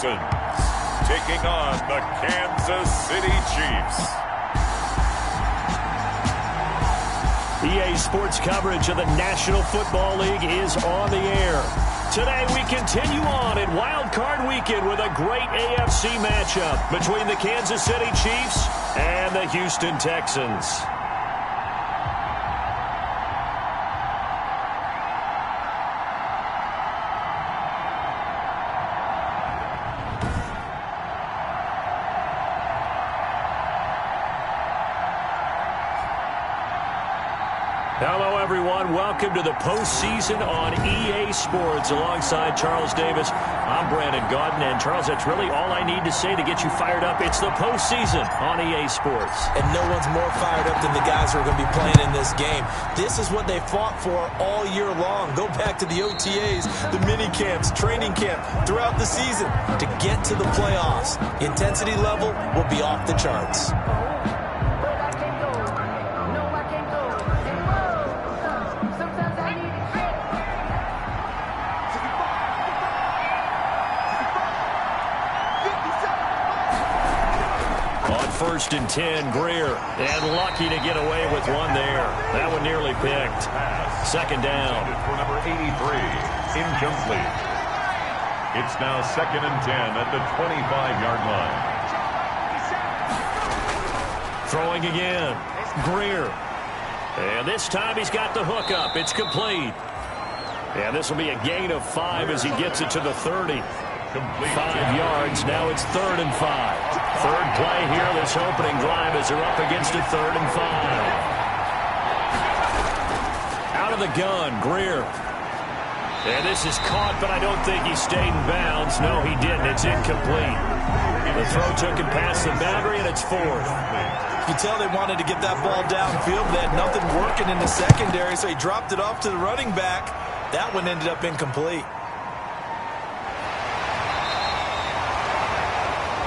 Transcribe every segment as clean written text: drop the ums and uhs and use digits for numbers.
Texans taking on the Kansas City Chiefs. EA Sports coverage of the National Football League is on the air. Today we continue on in Wild Card Weekend with a great AFC matchup between the Kansas City Chiefs and the Houston Texans. Hello, everyone. Welcome to the postseason on EA Sports. Alongside Charles Davis, I'm Brandon Gaudin. And, Charles, that's really all I need to say to get you fired up. It's the postseason on EA Sports. And no one's more fired up than the guys who are going to be playing in this game. This is what they fought for all year long. Go back to the OTAs, the mini camps, training camp, throughout the season to get to the playoffs. The intensity level will be off the charts. First and 10, Greer, and lucky to get away with one there. That one nearly picked. Second down. For number 83, incomplete. It's now second and 10 at the 25-yard line. Throwing again, Greer. And this time he's got the hook up. It's complete. And this will be a gain of 5 as he gets it to the 30. 5 yards. Now it's 3rd and 5. Third play here, this opening drive as they're up against a 3rd and 5. Out of the gun, Greer. And this is caught, but I don't think he stayed in bounds. No, he didn't. It's incomplete. The throw took him past the boundary, and it's 4th. You can tell they wanted to get that ball downfield. They had nothing working in the secondary, so he dropped it off to the running back. That one ended up incomplete.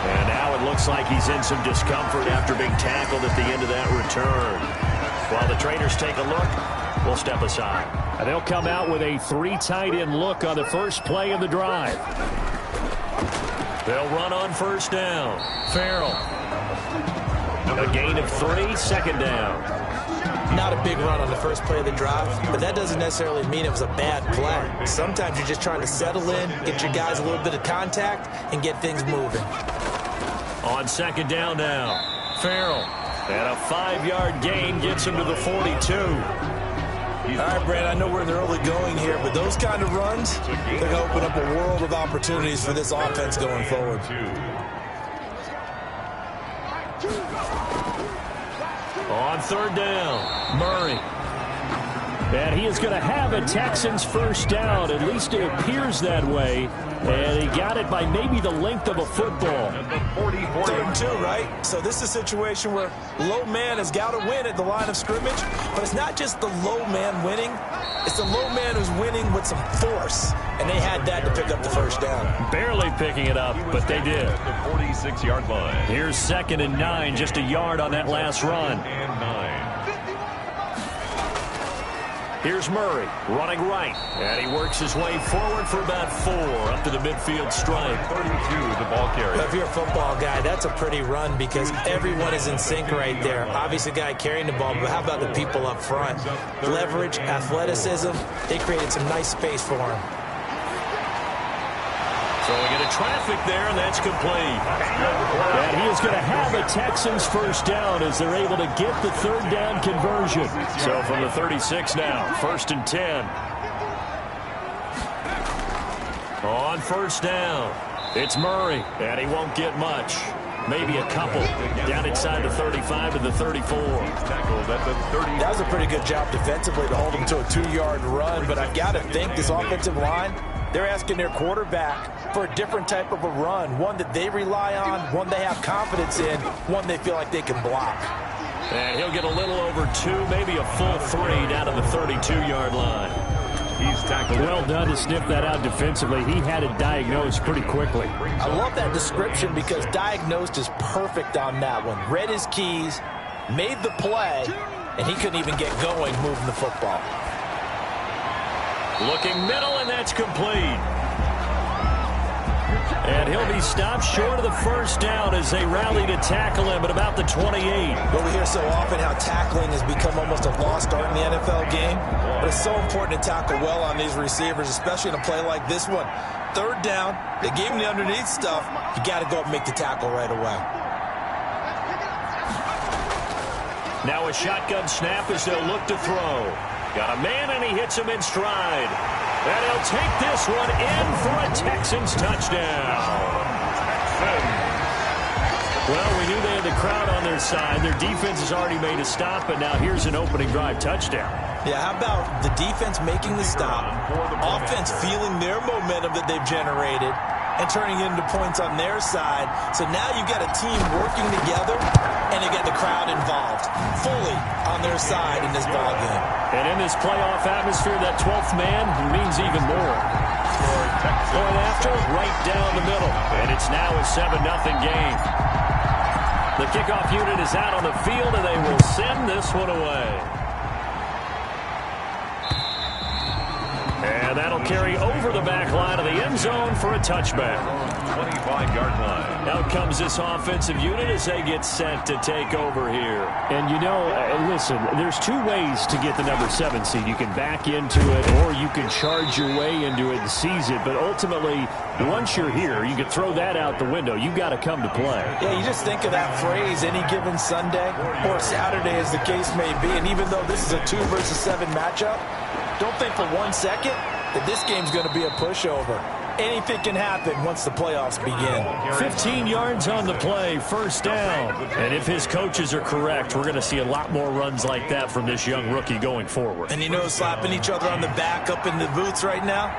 And now it looks like he's in some discomfort after being tackled at the end of that return. While the traders take a look, we'll step aside. And they'll come out with a 3 tight end look on the first play of the drive. They'll run on first down. Farrell. A gain of 3, second down. Not a big run on the first play of the drive, but that doesn't necessarily mean it was a bad play. Sometimes you're just trying to settle in, get your guys a little bit of contact, and get things moving. On second down now, Farrell. And a 5-yard gain gets him to the 42. All right, Brad, I know we're in the early going here, but those kind of runs, they're going to open up a world of opportunities for this offense going forward. On third down, Murray. And he is going to have a Texans first down. At least it appears that way. And he got it by maybe the length of a football. 3rd and 2, right? So this is a situation where low man has got to win at the line of scrimmage. But it's not just the low man winning. It's the low man who's winning with some force. And they had that to pick up the first down. Barely picking it up, but they did. At the 46-yard line. Here's 2nd and 9, just a yard on that last run. And 9. Here's Murray running right. And he works his way forward for about 4 up to the midfield stripe. 32, the ball carrier. If you're a football guy, that's a pretty run because everyone is in sync right there. Obviously, the guy carrying the ball, but how about the people up front? Leverage, athleticism, they created some nice space for him. Throwing into traffic there, and that's complete. And he is going to have a Texans first down as they're able to get the 3rd down conversion. So from the 36 now, 1st and 10. On first down, it's Murray, and he won't get much. Maybe a couple. Down inside the 35 to the 34. That was a pretty good job defensively to hold him to a 2-yard run, but I've got to think this offensive line, they're asking their quarterback for a different type of a run, one that they rely on, one they have confidence in, one they feel like they can block. And he'll get a little over 2, maybe a full 3 down to the 32-yard line. He's tackled. Well done to sniff that out defensively. He had it diagnosed pretty quickly. I love that description because diagnosed is perfect on that one. Read his keys, made the play, and he couldn't even get going moving the football. Looking middle, and that's complete. And he'll be stopped short of the first down as they rally to tackle him at about the 28. Well, we hear so often how tackling has become almost a lost art in the NFL game. But it's so important to tackle well on these receivers, especially in a play like this one. Third down, they gave him the underneath stuff. You got to go up and make the tackle right away. Now a shotgun snap as they'll look to throw. Got a man, and he hits him in stride. And he'll take this one in for a Texans touchdown. Well, we knew they had the crowd on their side. Their defense has already made a stop, but now here's an opening drive touchdown. Yeah, how about the defense making the stop, offense feeling their momentum that they've generated, and turning it into points on their side. So now you've got a team working together, and you get the crowd involved fully on their side in this ballgame. And in this playoff atmosphere, that 12th man means even more. Going after, right down the middle. And it's now a 7-0 game. The kickoff unit is out on the field, and they will send this one away. And that'll carry over the back line of the end zone for a touchback. 25-yard line. Out comes this offensive unit as they get set to take over here. And, you know, listen, there's two ways to get the number 7 seed. You can back into it, or you can charge your way into it and seize it. But ultimately, once you're here, you can throw that out the window. You've got to come to play. Yeah, you just think of that phrase, any given Sunday or Saturday as the case may be. And even though this is a 2 versus 7 matchup, don't think for 1 second that this game's going to be a pushover. Anything can happen once the playoffs begin. 15 yards on the play, first down. And if his coaches are correct, we're going to see a lot more runs like that from this young rookie going forward. And you know, slapping each other on the back up in the booths right now?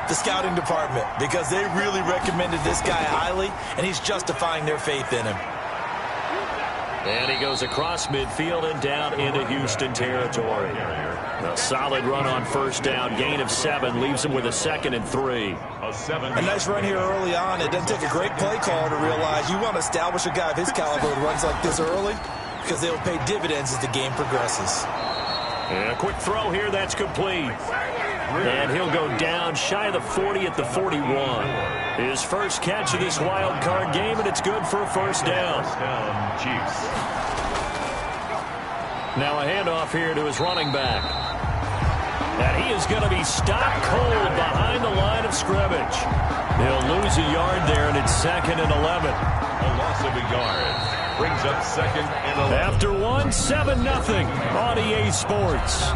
The scouting department, because they really recommended this guy highly, and he's justifying their faith in him. And he goes across midfield and down into Houston territory. A solid run on first down, gain of 7, leaves him with a 2nd and 3. A nice run here early on. It doesn't take a great play caller to realize you want to establish a guy of his caliber who runs like this early, because they'll pay dividends as the game progresses. And a quick throw here, that's complete. And he'll go down shy of the 40 at the 41. His first catch of this wild card game, and it's good for a first down. Chiefs. Now a handoff here to his running back. And he is going to be stopped cold behind the line of scrimmage. He'll lose a yard there, and it's 2nd and 11. A loss of a yard. Brings up 2nd and 11. After 7-0 on EA Sports.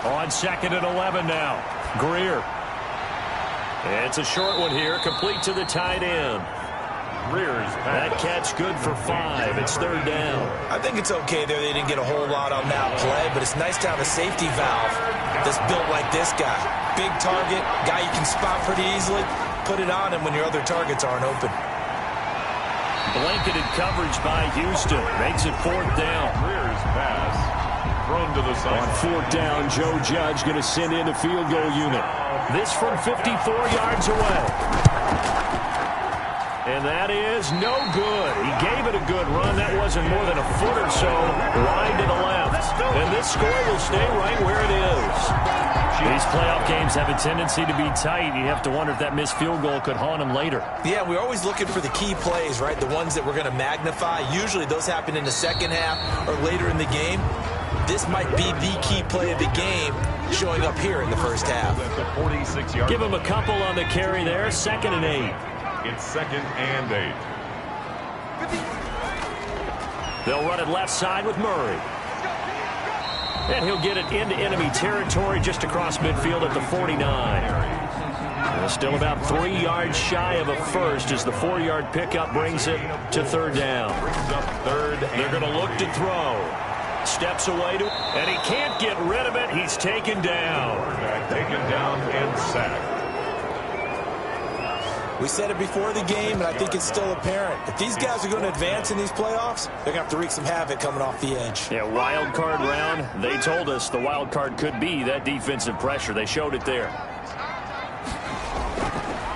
On 2nd and 11 now. Greer. It's a short one here, complete to the tight end. Greer's That catch good for 5. It's 3rd down. I think it's okay there. They didn't get a whole lot on that play, but it's nice to have a safety valve that's built like this guy. Big target, guy you can spot pretty easily. Put it on him when your other targets aren't open. Blanketed coverage by Houston. Makes it 4th down. Greer's pass. Thrown to the side. On 4th down, Joe Judge going to send in a field goal unit. This from 54 yards away. And that is no good. He gave it a good run. That wasn't more than a foot or so wide to the left. And this score will stay right where it is. These playoff games have a tendency to be tight. You have to wonder if that missed field goal could haunt him later. Yeah, we're always looking for the key plays, right? The ones that we're going to magnify. Usually those happen in the second half or later in the game. This might be the key play of the game showing up here in the first half. Give him a couple on the carry there. 2nd and 8. It's 2nd and 8. They'll run it left side with Murray. And he'll get it into enemy territory just across midfield at the 49. Still about 3 yards shy of a first as the 4-yard pickup brings it to 3rd down. They're going to look to throw. Steps away and he can't get rid of it. He's taken down. Taken down and sacked. We said it before the game, and I think it's still apparent. If these guys are going to advance in these playoffs, they're going to have to wreak some havoc coming off the edge. Yeah, wild card round. They told us the wild card could be that defensive pressure. They showed it there.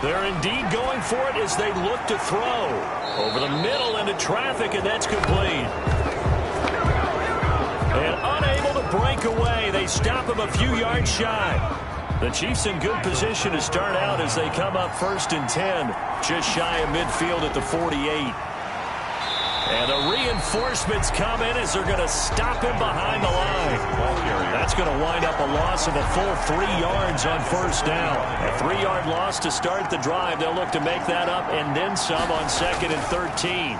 They're indeed going for it as they look to throw. Over the middle into traffic, and that's complete. And they stop him a few yards shy. The Chiefs in good position to start out as they come up 1st and 10, just shy of midfield at the 48. And the reinforcements come in as they're going to stop him behind the line. That's going to wind up a loss of a full 3 yards on 1st down. A 3-yard loss to start the drive. They'll look to make that up and then some on 2nd and 13.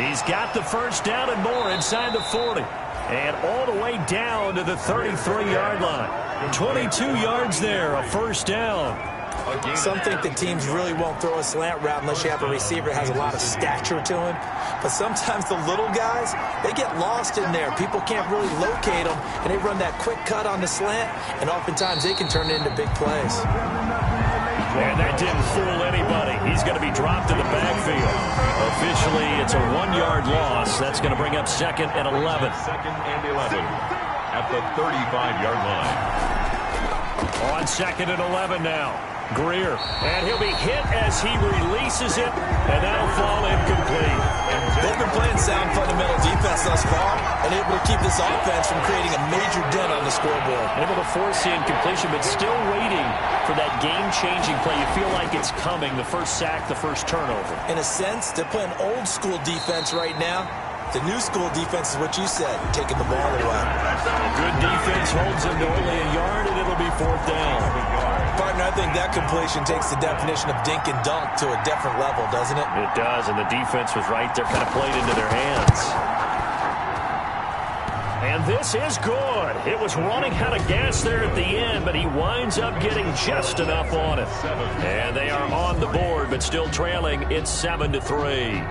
He's got the 1st down and more inside the 40. And all the way down to the 33-yard line. 22 yards there, a 1st down. Some think that teams really won't throw a slant route unless you have a receiver that has a lot of stature to him. But sometimes the little guys, they get lost in there. People can't really locate them, and they run that quick cut on the slant, and oftentimes they can turn it into big plays. And that didn't fool anybody. He's going to be dropped in the backfield. Officially, it's a 1-yard loss. That's going to bring up 2nd and 11. 2nd and 11 at the 35-yard line. On 2nd and 11 now. Greer, and he'll be hit as he releases it, and that'll fall incomplete. They've been playing sound fundamental defense thus far and able to keep this offense from creating a major dent on the scoreboard. Able to force the incompletion, but still waiting for that game-changing play. You feel like it's coming, the first sack, the first turnover. In a sense, they're playing old-school defense right now. The new school defense is what you said, taking the ball away. Good defense holds him to only a yard, and it'll be 4th down. Partner, I think that completion takes the definition of dink and dunk to a different level, doesn't it? It does, and the defense was right there, kind of played into their hands. And this is good. It was running out of gas there at the end, but he winds up getting just enough on it. And they are on the board, but still trailing. It's 7-3.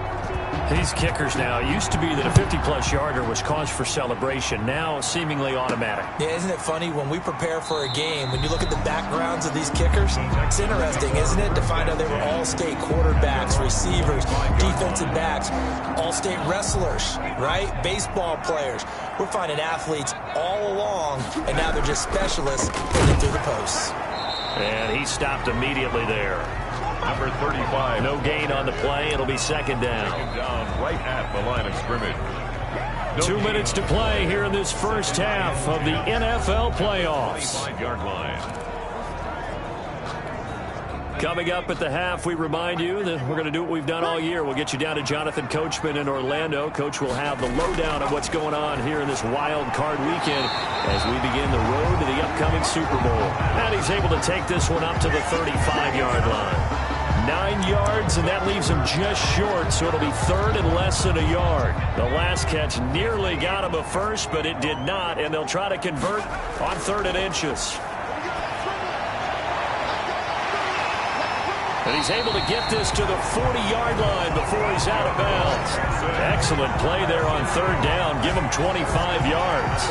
These kickers now, it used to be that a 50-plus yarder was cause for celebration. Now, seemingly automatic. Yeah, isn't it funny when we prepare for a game, when you look at the backgrounds of these kickers, it's interesting, isn't it, to find out they were all-state quarterbacks, receivers, defensive backs, all-state wrestlers, right? Baseball players. We're finding athletes all along, and now they're just specialists hitting through the posts. And he stopped immediately there. Number 35. No gain on the play. It'll be 2nd down. Down right at the line of scrimmage. 2 minutes to play here in this first half of the NFL playoffs. 5-yard line. Coming up at the half, we remind you that we're going to do what we've done all year. We'll get you down to Jonathan Coachman in Orlando. Coach will have the lowdown of what's going on here in this wild card weekend as we begin the road to the upcoming Super Bowl. And he's able to take this one up to the 35-yard line. 9 yards, and that leaves him just short, so it'll be 3rd and less than a yard. The last catch nearly got him a first, but it did not, and they'll try to convert on 3rd and inches. And he's able to get this to the 40-yard line before he's out of bounds. Excellent play there on 3rd down. Give him 25 yards.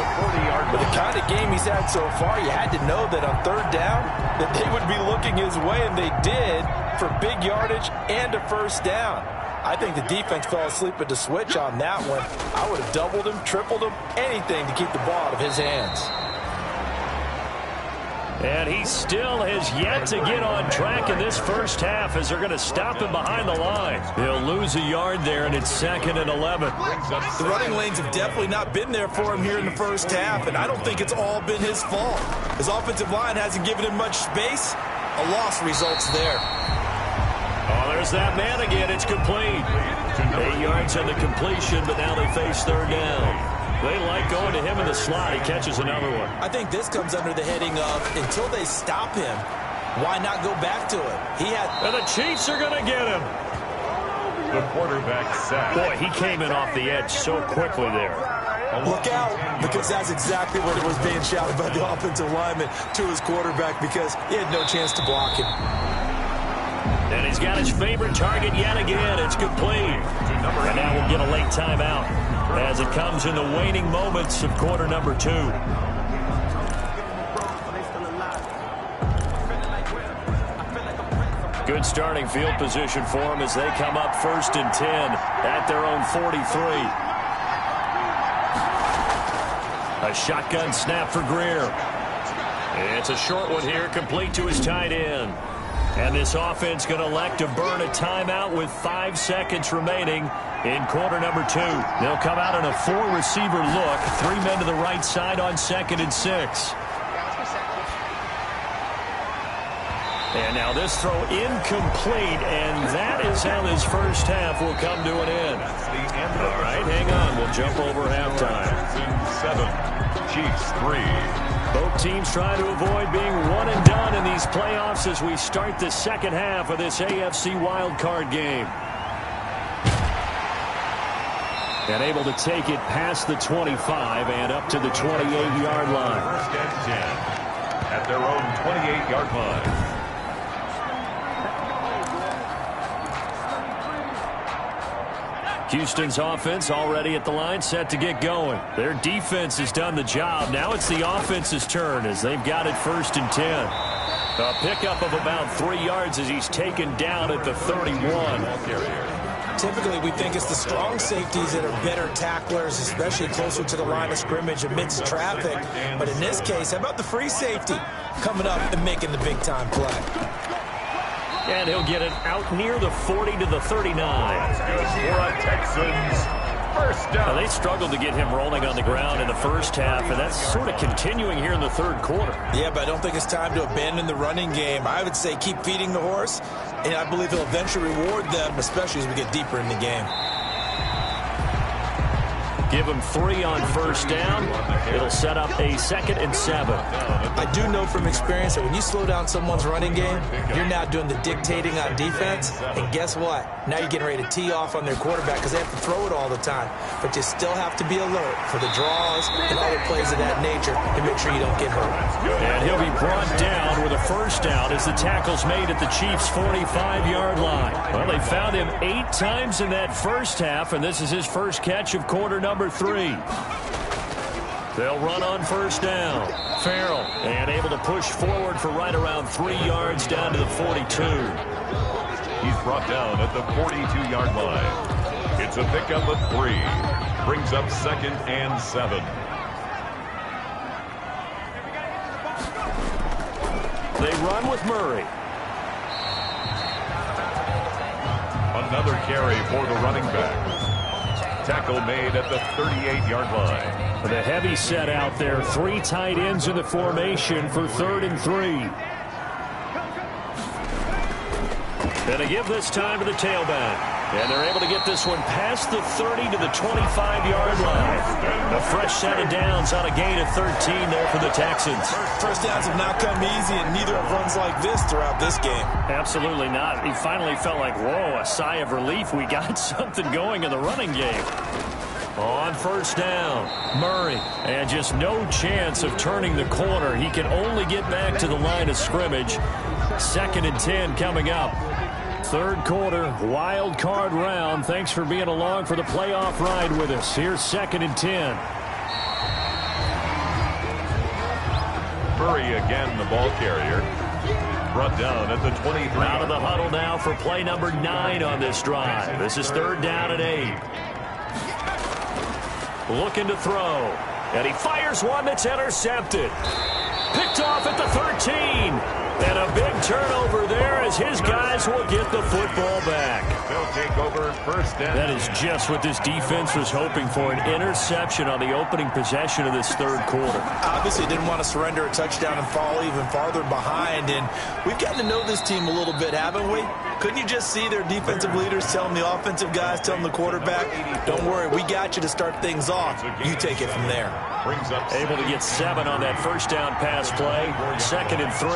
With the kind of game he's had so far, you had to know that on 3rd down that they would be looking his way, and they did, for big yardage and a 1st down. I think the defense fell asleep at the switch on that one. I would have doubled him, tripled him, anything to keep the ball out of his hands. And he still has yet to get on track in this first half as they're going to stop him behind the line. He'll lose a yard there, and it's 2nd and 11. The running lanes have definitely not been there for him here in the first half, and I don't think it's all been his fault. His offensive line hasn't given him much space. A loss results there. Oh, there's that man again. It's complete. 8 yards on the completion, but now they face 3rd down. They like going to him in the slot. He catches another one. I think this comes under the heading of, until they stop him, why not go back to it? And the Chiefs are going to get him. The quarterback sack. Boy, he came in off the edge so quickly there. Look out, because that's exactly what it was being shouted by the offensive lineman to his quarterback, because he had no chance to block him. And he's got his favorite target yet again. It's complete. And now we'll get a late timeout as it comes in the waning moments of quarter number 2. Good starting field position for them as they come up 1st and 10 at their own 43. A shotgun snap for Greer. It's a short one here, complete to his tight end. And this offense going to elect to burn a timeout with 5 seconds remaining in quarter number 2. They'll come out in a 4-receiver look. 3 men to the right side on 2nd and 6. And now this throw incomplete, and that is how this first half will come to an end. All right, hang on. We'll jump over halftime. 7, Chiefs 3. Both teams try to avoid being one and done in these playoffs as we start the second half of this AFC wildcard game. And able to take it past the 25 and up to the 28-yard line. First and 10 at their own 28-yard line. Houston's offense already at the line, set to get going. Their defense has done the job. Now it's the offense's turn as they've got it 1st and 10. A pickup of about 3 yards as he's taken down at the 31. Typically, we think it's the strong safeties that are better tacklers, especially closer to the line of scrimmage amidst traffic. But in this case, how about the free safety coming up and making the big-time play? And he'll get it out near the 40 to the 39. Good for a Texans. First down. Now, they struggled to get him rolling on the ground in the first half, and that's sort of continuing here in the third quarter. Yeah, but I don't think it's time to abandon the running game. I would say keep feeding the horse, and I believe he'll eventually reward them, especially as we get deeper in the game. Give him 3 on first down. It'll set up a 2nd and 7. I do know from experience that when you slow down someone's running game, you're now doing the dictating on defense. And guess what? Now you're getting ready to tee off on their quarterback because they have to throw it all the time. But you still have to be alert for the draws and other plays of that nature to make sure you don't get hurt. And he'll be brought down with a first down as the tackle's made at the Chiefs' 45-yard line. Well, they found him 8 times in that first half, and this is his first catch of quarter number 3. They'll run on first down. Farrell, and able to push forward for right around 3 yards down to the 42. He's brought down at the 42-yard line. It's a pickup of 3. Brings up 2nd and 7. They run with Murray. Another carry for the running back. Tackle made at the 38-yard line. With a heavy set out there, 3 tight ends in the formation for 3rd and 3. And they give this time to the tailback. And they're able to get this one past the 30 to the 25-yard line. A fresh set of downs on a gain of 13 there for the Texans. First downs have not come easy, and neither have runs like this throughout this game. Absolutely not. He finally felt like, whoa, a sigh of relief. We got something going in the running game. On first down, Murray, and just no chance of turning the corner. He can only get back to the line of scrimmage. 2nd and 10 coming up. Third quarter, wild card round. Thanks for being along for the playoff ride with us. Here's 2nd and 10. Murray again, the ball carrier. Brought down at the 23. Out of the huddle now for play number 9 on this drive. This is 3rd down and 8. Looking to throw. And he fires one that's intercepted. Picked off at the 13. And a big turnover there as his guys will get the football back. They'll take over first down. That is just what this defense was hoping for, an interception on the opening possession of this third quarter. Obviously didn't want to surrender a touchdown and fall even farther behind. And we've gotten to know this team a little bit, haven't we? Couldn't you just see their defensive leaders telling the offensive guys, telling the quarterback, don't worry, we got you to start things off. You take it from there. Brings up able to get 7 on that first down pass play. 2nd and 3.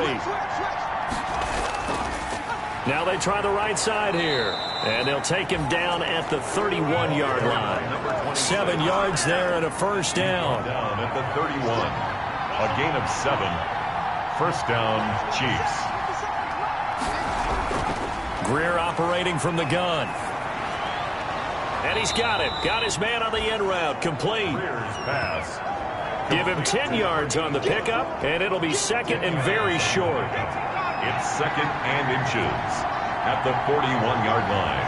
Now they try the right side here. And they'll take him down at the 31-yard line. 7 yards there and a first down. Down at the 31. A gain of 7. First down, Chiefs. Greer operating from the gun. And he's got it. Got his man on the end route. Complete. Greer's pass. Give him 10 yards on the pickup, and it'll be 2nd and very short. It's 2nd and inches at the 41-yard line.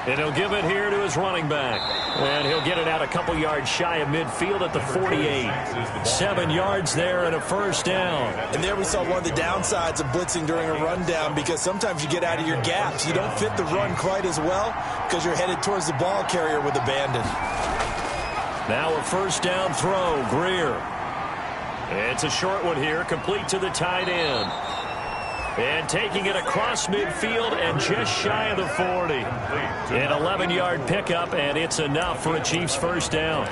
And he'll give it here to his running back. And he'll get it out a couple yards shy of midfield at the 48. 7 yards there and a first down. And there we saw one of the downsides of blitzing during a rundown, because sometimes you get out of your gaps. You don't fit the run quite as well because you're headed towards the ball carrier with abandon. Now a first down throw, Greer. It's a short one here, complete to the tight end. And taking it across midfield and just shy of the 40. An 11-yard pickup, and it's enough for a Chiefs first down.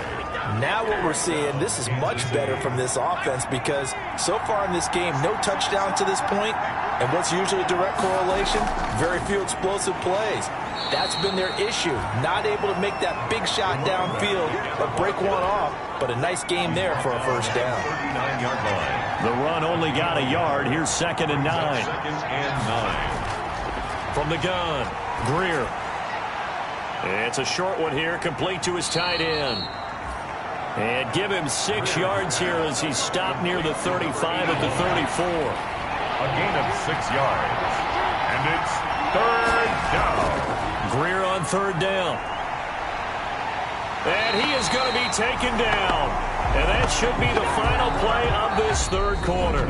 Now what we're seeing, this is much better from this offense, because so far in this game, no touchdown to this point. And what's usually a direct correlation? Very few explosive plays. That's been their issue. Not able to make that big shot downfield or break one off, but a nice game there for a first down. 39-yard line. The run only got a yard. Here's 2nd and 9. 2nd and 9. From the gun, Greer. It's a short one here, complete to his tight end. And give him 6 yards here as he's stopped near the 35 at the 34. A gain of 6 yards. And it's 3rd down. Greer on 3rd down. And he is going to be taken down. And that should be the final play of this 3rd quarter.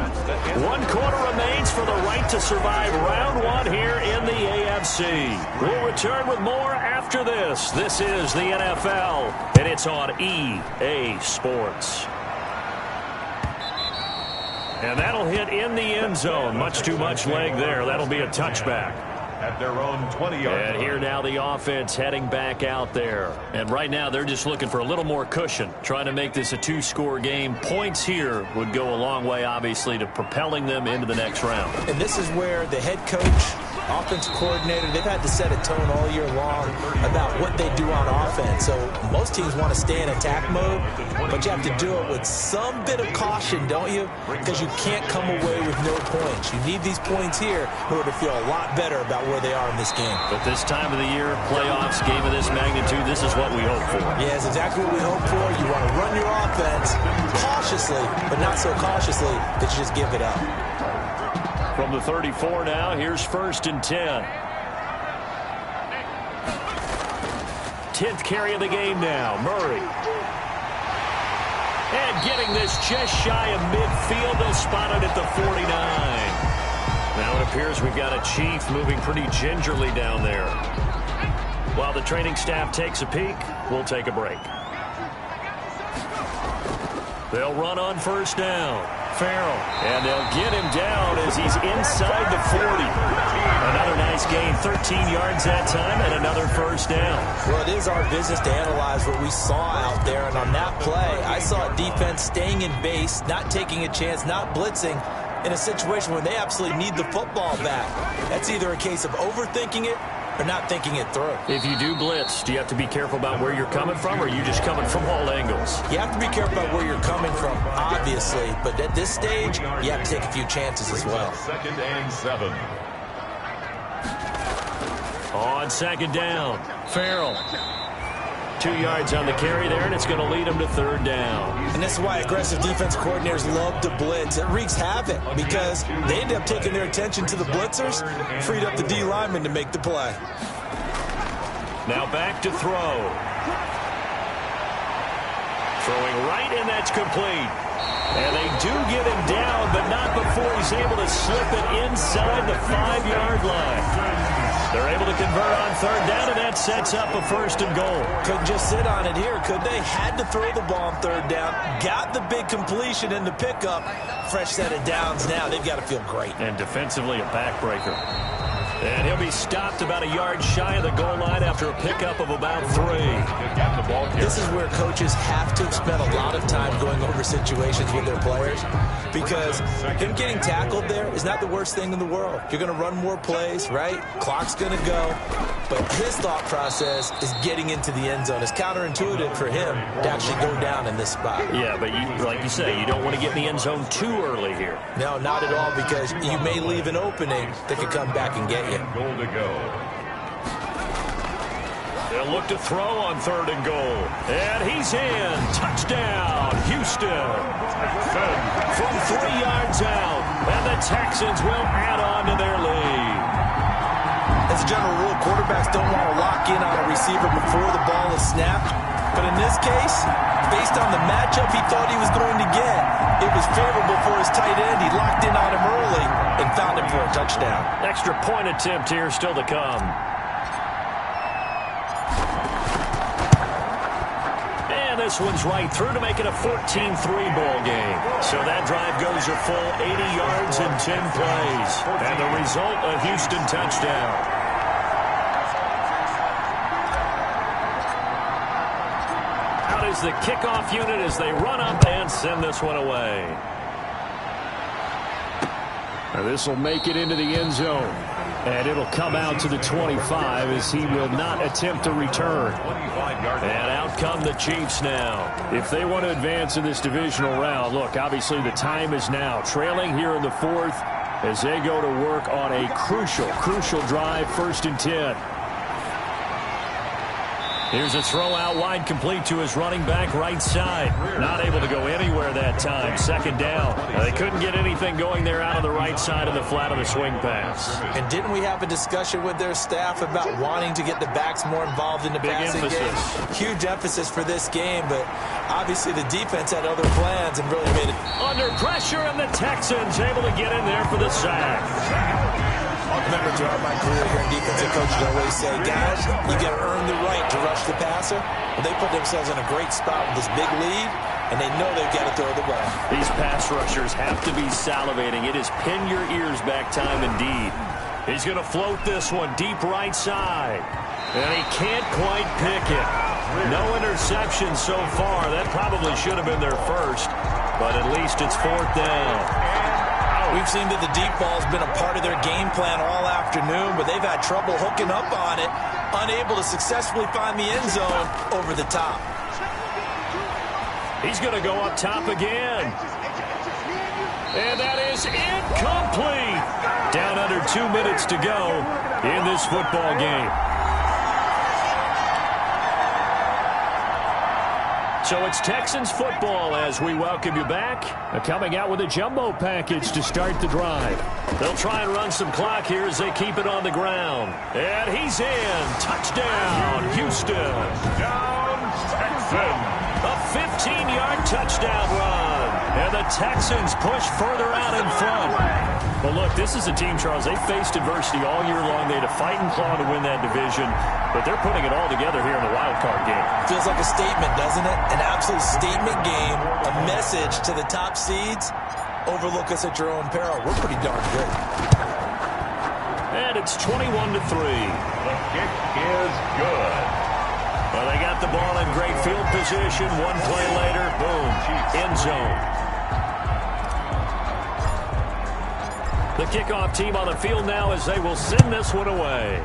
1 quarter remains for the right to survive round 1 here in the AFC. We'll return with more after this. This is the NFL, and it's on EA Sports. And that'll hit in the end zone. Much too much leg there. That'll be a touchback. At their own 20-yard And here now the offense heading back out there. And right now they're just looking for a little more cushion, trying to make this a 2-score game. Points here would go a long way, obviously, to propelling them into the next round. And this is where the head coach, offensive coordinator, they've had to set a tone all year long about what they do on offense. So most teams want to stay in attack mode, but you have to do it with some bit of caution, don't you? Because you can't come away with no points. You need these points here in order to feel a lot better about where they are in this game. But this time of the year, playoffs, game of this magnitude, this is what we hope for. Yeah, it's exactly what we hope for. You want to run your offense cautiously, but not so cautiously that you just give it up. From the 34 now, here's 1st and 10. 10th carry of the game now, Murray. And getting this just shy of midfield, they'll spot it at the 49. Now it appears we've got a Chief moving pretty gingerly down there. While the training staff takes a peek, we'll take a break. They'll run on 1st down. Farrell. And they'll get him down as he's inside the 40. Another nice gain, 13 yards that time, and another first down. Well, it is our business to analyze what we saw out there, and on that play, I saw a defense staying in base, not taking a chance, not blitzing, in a situation where they absolutely need the football back. That's either a case of overthinking it or not thinking it through. If you do blitz, do you have to be careful about where you're coming from, or are you just coming from all angles? You have to be careful about where you're coming from, obviously, but at this stage, you have to take a few chances as well. 2nd and 7. On 2nd down, Farrell. 2 yards on the carry there, and it's going to lead them to 3rd down. And this is why aggressive defense coordinators love to blitz. It wreaks havoc because they end up taking their attention to the blitzers, freed up the D lineman to make the play. Now back to throw. Throwing right, and that's complete. And they do get him down, but not before he's able to slip it inside the 5-yard line. They're able to convert on 3rd down, and that sets up a 1st and goal. Couldn't just sit on it here, could they? Had to throw the ball on 3rd down. Got the big completion in the pickup. Fresh set of downs now. They've got to feel great. And defensively, a backbreaker. And he'll be stopped about a yard shy of the goal line after a pickup of about 3. This is where coaches have to spend a lot of time going over situations with their players, because him getting tackled there is not the worst thing in the world. You're going to run more plays, right? Clock's going to go. But his thought process is getting into the end zone. It's counterintuitive for him to actually go down in this spot. Yeah, but like you say, you don't want to get in the end zone too early here. No, not at all, because you may leave an opening that could come back and get you. Goal to go. They'll look to throw on 3rd and goal. And he's in. Touchdown, Houston. From 3 yards out. And the Texans will add on to their lead. As a general rule, quarterbacks don't want to lock in on a receiver before the ball is snapped. But in this case, based on the matchup he thought he was going to get, it was favorable for his tight end. He locked in on him early and found him for a touchdown. Extra point attempt here still to come. And this one's right through to make it a 14-3 ball game. So that drive goes a full 80 yards in 10 plays. And the result, a Houston touchdown. Is the kickoff unit as they run up and send this one away. Now this will make it into the end zone. And it'll come out to the 25 as he will not attempt to return. And out come the Chiefs now. If they want to advance in this divisional round, look, obviously the time is now. Trailing here in the fourth as they go to work on a crucial drive, 1st and 10. Here's a throw out wide, complete to his running back right side. Not able to go anywhere that time. 2nd down. They couldn't get anything going there out on the right side of the flat of the swing pass. And didn't we have a discussion with their staff about wanting to get the backs more involved in the passing game? Huge emphasis for this game, but obviously the defense had other plans and really made it. Under pressure, and the Texans able to get in there for the sack. I remember throughout my career here in defensive coaches, I always say, guys, you got to earn the right to rush the passer. Well, they put themselves in a great spot with this big lead, and they know they've got to throw the ball. These pass rushers have to be salivating. It is pin your ears back time indeed. He's going to float this one deep right side, and he can't quite pick it. No interception so far. That probably should have been their first, but at least it's 4th down. We've seen that the deep ball's been a part of their game plan all afternoon, but they've had trouble hooking up on it, unable to successfully find the end zone over the top. He's going to go up top again. And that is incomplete. Down under 2 minutes to go in this football game. So it's Texans football as we welcome you back. Coming out with a jumbo package to start the drive. They'll try and run some clock here as they keep it on the ground. And he's in. Touchdown, Houston. Down, Texans. A 15-yard touchdown run. And the Texans push further out in front. Well, look, this is a team, Charles, they faced adversity all year long. They had to fight and claw to win that division, but they're putting it all together here in the wild card game. Feels like a statement, doesn't it? An absolute statement game, a message to the top seeds. Overlook us at your own peril. We're pretty darn good. And it's 21-3. The kick is good. Well, they got the ball in great field position. One play later, boom, end zone. The kickoff team on the field now as they will send this one away.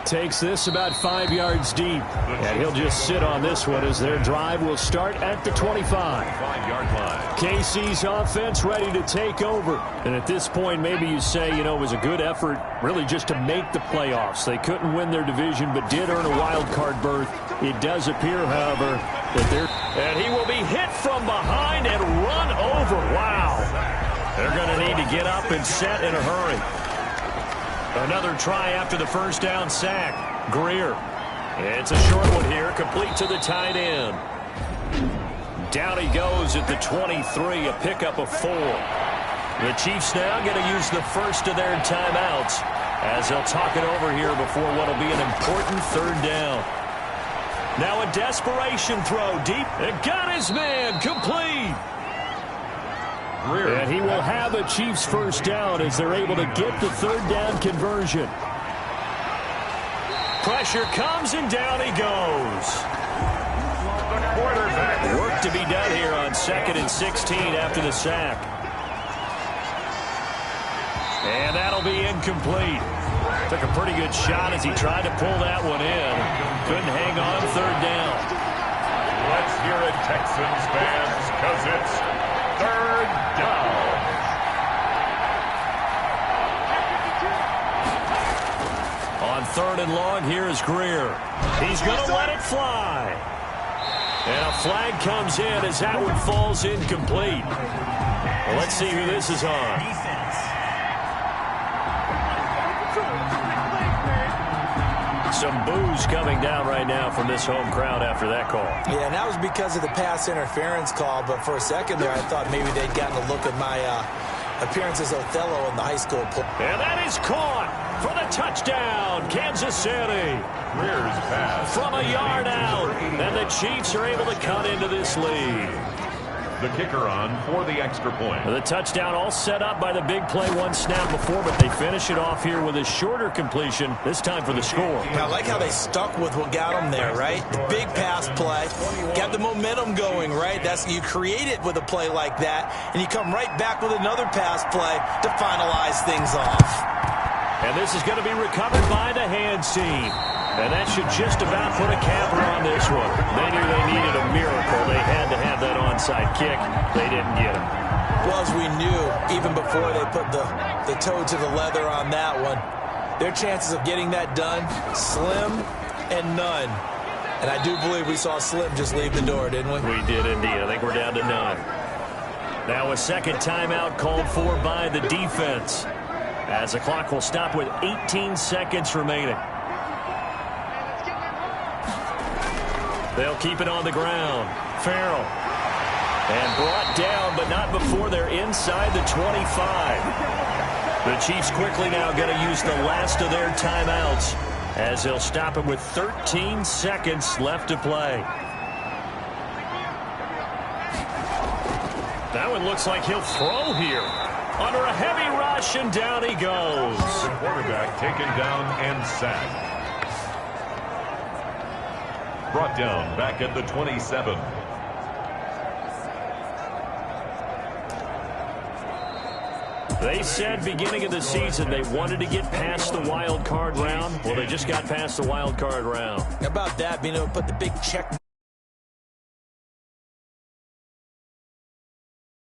Takes this about 5 yards deep. And he'll just sit on this one as their drive will start at the 25. 5-yard line. KC's offense ready to take over. And at this point, maybe you say, you know, it was a good effort really just to make the playoffs. They couldn't win their division but did earn a wild card berth. It does appear, however, that they're... And he will be hit from behind and run over. Wow. They're going to need to get up and set in a hurry. Another try after the first down sack. Greer. It's a short one here, complete to the tight end. Down he goes at the 23, a pickup of 4. The Chiefs now going to use the first of their timeouts as they'll talk it over here before what will be an important 3rd down. Now a desperation throw deep. And got his man complete. And he will have a Chiefs first down as they're able to get the 3rd down conversion. Pressure comes and down he goes. Work to be done here on 2nd and 16 after the sack. And that'll be incomplete. Took a pretty good shot as he tried to pull that one in. Couldn't hang on 3rd down. Let's hear it, Texans fans, because it's 3rd down. On 3rd and long, here is Greer. He's going to let it fly. And a flag comes in as that one falls incomplete. Well, let's see who this is on. some boos coming down right now from this home crowd after that call. Yeah, and that was because of the pass interference call, but for a second there I thought maybe they'd gotten a look at my appearance as Othello in the high school pool. And that is caught for the touchdown, Kansas City. Greer's pass. From a yard out, and the Chiefs are able to cut into this lead. The kicker on for the extra point. The touchdown all set up by the big play one snap before, but they finish it off here with a shorter completion, this time for the score. I like how they stuck with what got them there, right? The big pass play, got the momentum going, right? You create it with a play like that, and you come right back with another pass play to finalize things off. And this is going to be recovered by the hands team. And that should just about put a capper on this one. They knew they needed a miracle. They had to have that onside kick. They didn't get it. Well, as we knew, even before they put the toe to the leather on that one, their chances of getting that done, slim and none. And I do believe we saw Slim just leave the door, didn't we? We did indeed. I think we're down to none. Now a second timeout called for by the defense, as the clock will stop with 18 seconds remaining. They'll keep it on the ground. Farrell. And brought down, but not before they're inside the 25. The Chiefs quickly now going to use the last of their timeouts, as they'll stop it with 13 seconds left to play. That one looks like he'll throw here. Under a heavy rush, and down he goes. The quarterback taken down and sacked. Brought down back at the 27. They said beginning of the season they wanted to get past the wild card round. Well, they just got past the wild card round. How about that, being able to put the big check